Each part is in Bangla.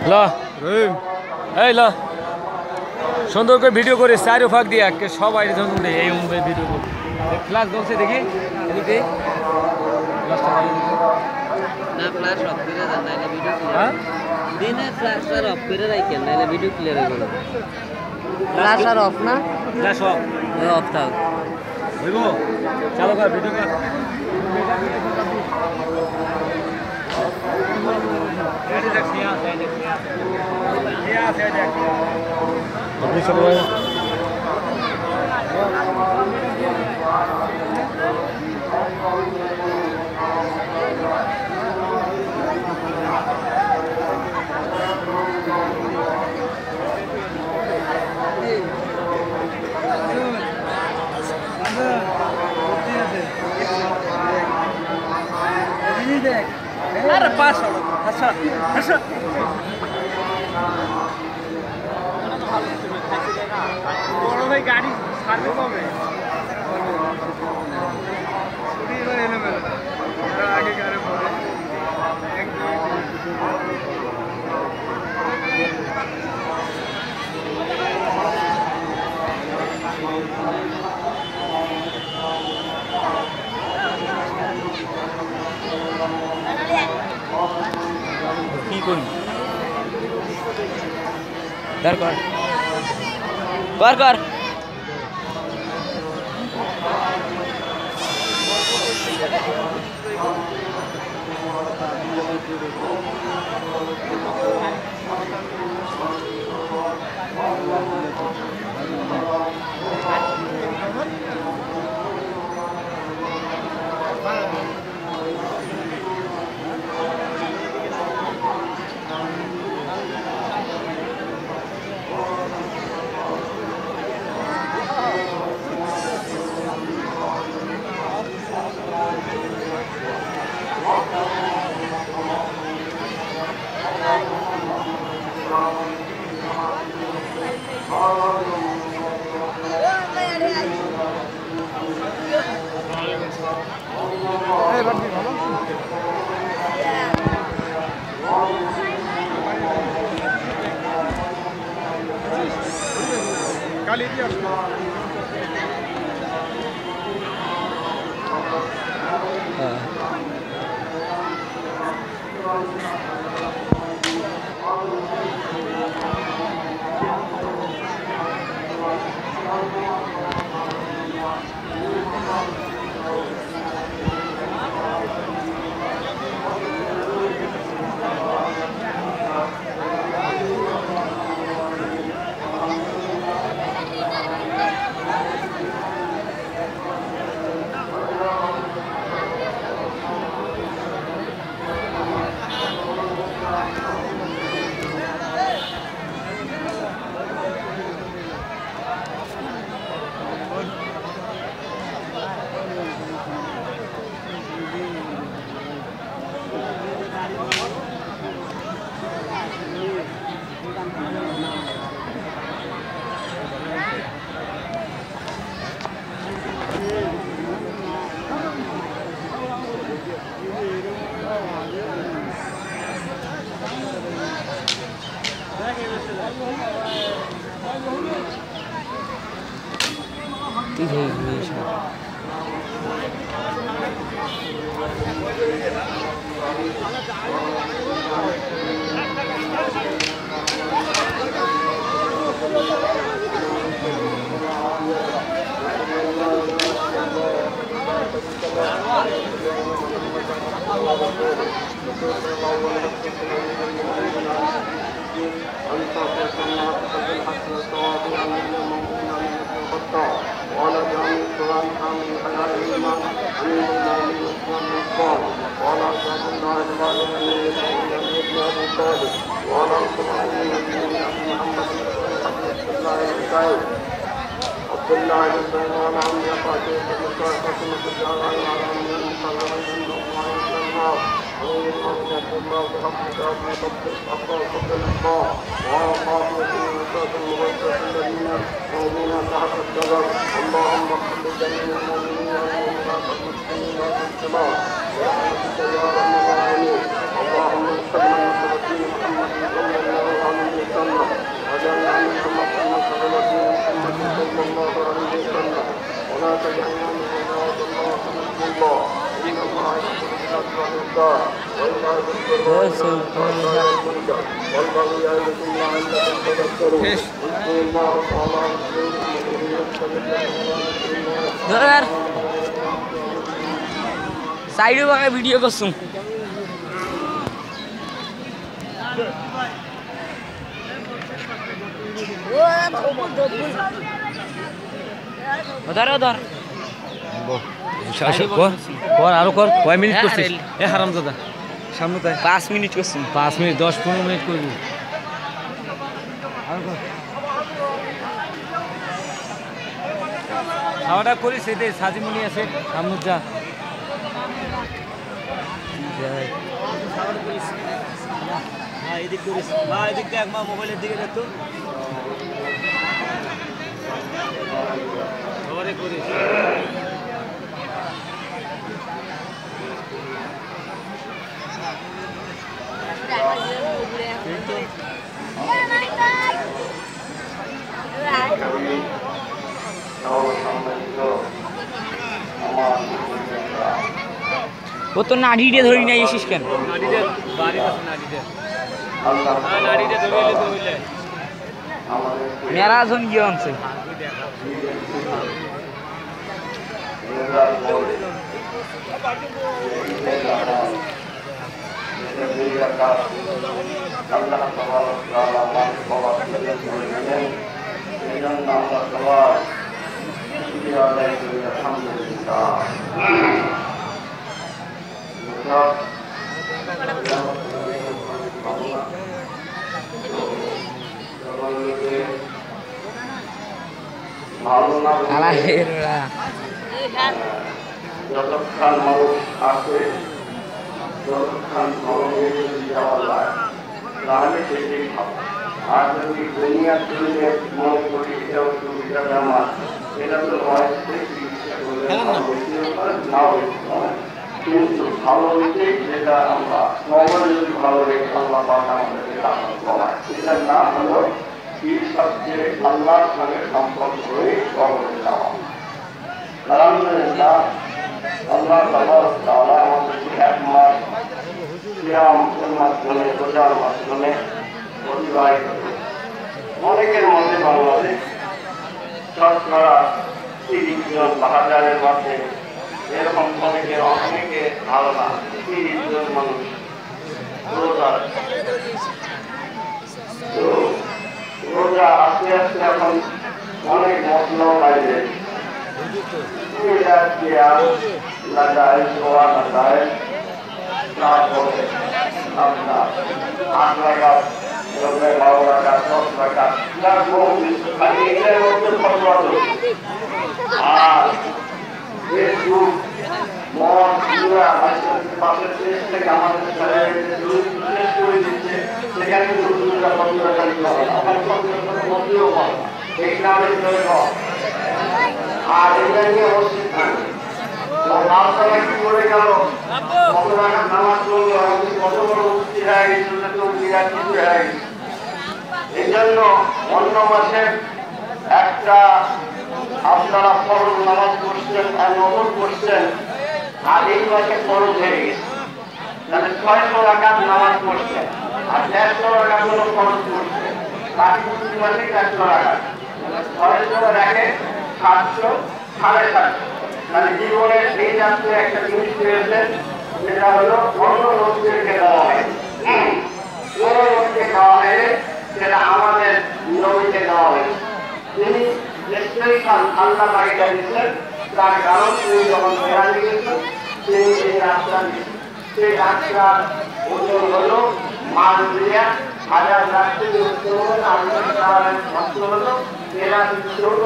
ল এই ল সুন্দর করে ভিডিও করে চারো ফাঁক দিয়ে সবাই এই ভিডিও করি ক্লাস বলছে দেখি এদিকে না ফ্ল্যাশ অফ করে দেন নাইলে ভিডিও ক্লিয়ার দিনে ফ্ল্যাশ আর অফ করে রাখেন নাইলে ভিডিও ক্লিয়ার হবে না ফ্ল্যাশ আর অফ না ফ্ল্যাশ অফ অফ থাক হইব চালু কর ভিডিও কর আপনি সবাই अरे पास अच्छा अच्छा বড় ভাই গাড়ি ছাড়বে কবে ছুটি এলো মেলো আগে গাড়ি পড়ে কি করি কর কর কর কর কালি দিয়ে আসলো اللهم সাইডে বাগে ভিডিও করছুম ধর ধর কর আরো কর কয় মিনিট করছিস এ হারাম দাদা সামনে তাই 5 মিনিট করছুম 5 মিনিট 10-15 মিনিট করবি খাওয়াটা করিস এতে সাজিমুনি আছে আমনুজ্জা এদিক করিস এদিক দেখ মা মোবাইলের দিকে দেখতো খবরে করিস ও তো নাড়িটা ধরি না এসিস কেন নাড়িতে বাড়ি আছে নাড়িতে নাড়িতে ধরিলে তো হইলে ম্যারাথন গিয়ে আনছে যতক্ষণ মানুষ আছে যতক্ষণ তাহলে সেটি ভালো আর যদি দুনিয়া চলে মনে করি এটাও সুবিধা আমার এটা তো কিন্তু ভালো হইতে যেটা আমরা নগরে যদি ভালো রেখে আল্লাহ পাক আমাদের এটা না হলো কি সবচেয়ে আল্লাহর সঙ্গে সম্পর্ক হয়ে নগরে যাওয়া আলহামদুলিল্লাহ আল্লাহ তাআলা আমাদেরকে এক মাস সিয়ামের মাধ্যমে রোজার মাধ্যমে অতিবাহিত অনেকের মধ্যে বাংলাদেশ শতকরা 30 জন হাজারের মধ্যে এরকম অনেকে ধারণা 30 জন মানুষ রোজা তো রোজা আস্তে আস্তে এখন অনেক মশলা বাইরে লাগায় সোয়া লাগায় তারপরে আপনার 8 টাকা 12 টাকা 10 টাকা খালি এটার মধ্যে ফটোয়া আর ফেসবুক মদ পুরা পাশের দেশ থেকে আমাদের করে দিচ্ছে সেখানে কিন্তু মধ্যেও এই নামে আর এটা নিয়ে অবস্থিত থাকে রাস্তায় কি করে গেল কত টাকা নামাজ পড়লো কত বড় উন্নতি হয়ে গেছিল তো বিরাট কিছু হয়ে গেছে এই জন্য অন্য মাসে একটা আপনারা ফরজ নামাজ পড়ছেন আর নফল পড়ছেন আর এই মাসে ফরজ হয়ে গেছে তাহলে 600 রাকাত নামাজ পড়ছেন আর 150 রাকাত হলো ফরজ পড়ছেন বাকি 2 মাসে 100 রাকাত 600 রাখে 700 750 মানে জীবনে এই জাতীয় একটা জিনিস পেয়েছেন যেটা হলো অন্য লোকদেরকে দেওয়া হয় কোন লোককে দেওয়া হয় সেটা আমাদের নবীকে দেওয়া হয়েছে তিনি নিশ্চয়ই আল্লাহ তাকে দিয়েছেন তার কারণ তিনি যখন ফেরাতে গেছেন তিনি এই রাস্তা দিয়েছেন সেই রাস্তার ওজন হলো মারুলিয়া 1000 রাস্তা হলো এরা 14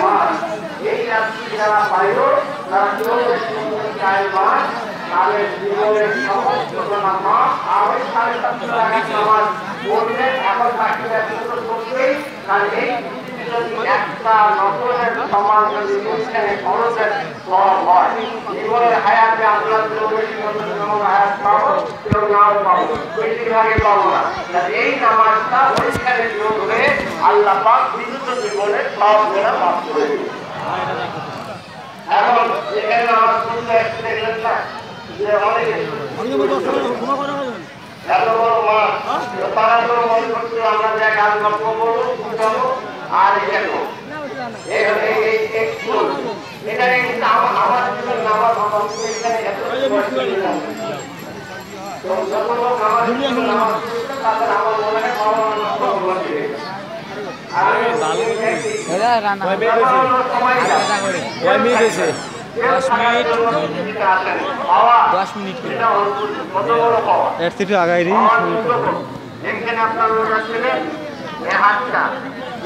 মাস এই রাত্রি যারা পাইল তারা 14 মাস তাদের জীবনের সমস্ত নামাজ আর 750 টাকা নামাজ পড়লে এখন বাকি করতেই কারণ এই যদি একটা নতুনের সমাজ যদি অনুষ্ঠানে খরচের সব হয় জীবনের হায়াতে আমরা হায়াত পাবো কেউ নাও পাবো বেশিরভাগে পাবো না এই নামাজটা ওইখানে যোগ হয়ে আল্লাহ পাক বিশুদ্ধ জীবনের সব গোনা মাফ করে দিবে তো একটু দেখলেন না যে অনেকে এত বড় মাঠ তারা তো মনে করছিল আমরা যে গান গল্প করবো আর এটা করবো এটা কিন্তু আমার জন্য আমার এখানে এত এর থেকে আগাই দিই এখানে আপনার লোক আসছিলেন এই হাতটা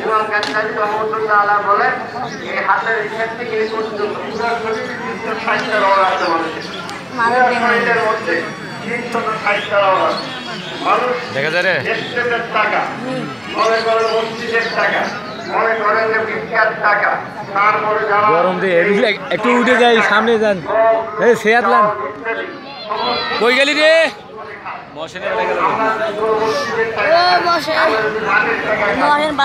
এবং কাছাকাছি রহমতুল্লাহ আল্লাহ বলেন এই হাতের এখান থেকে এই পর্যন্ত পুরো শরীরে 360টা রড আছে মানুষের পুরো শরীরের মধ্যে 360টা রড আছে মানুষ দেখা যায় রে দেশের টাকা মনে করেন মসজিদের টাকা মনে করেন যে ভিক্ষার টাকা তারপরে যারা গরম দিয়ে একটু উঠে যাই সামনে যান এই সেয়াতলাম কই গেলি রে মশানের মসজিদের টাকা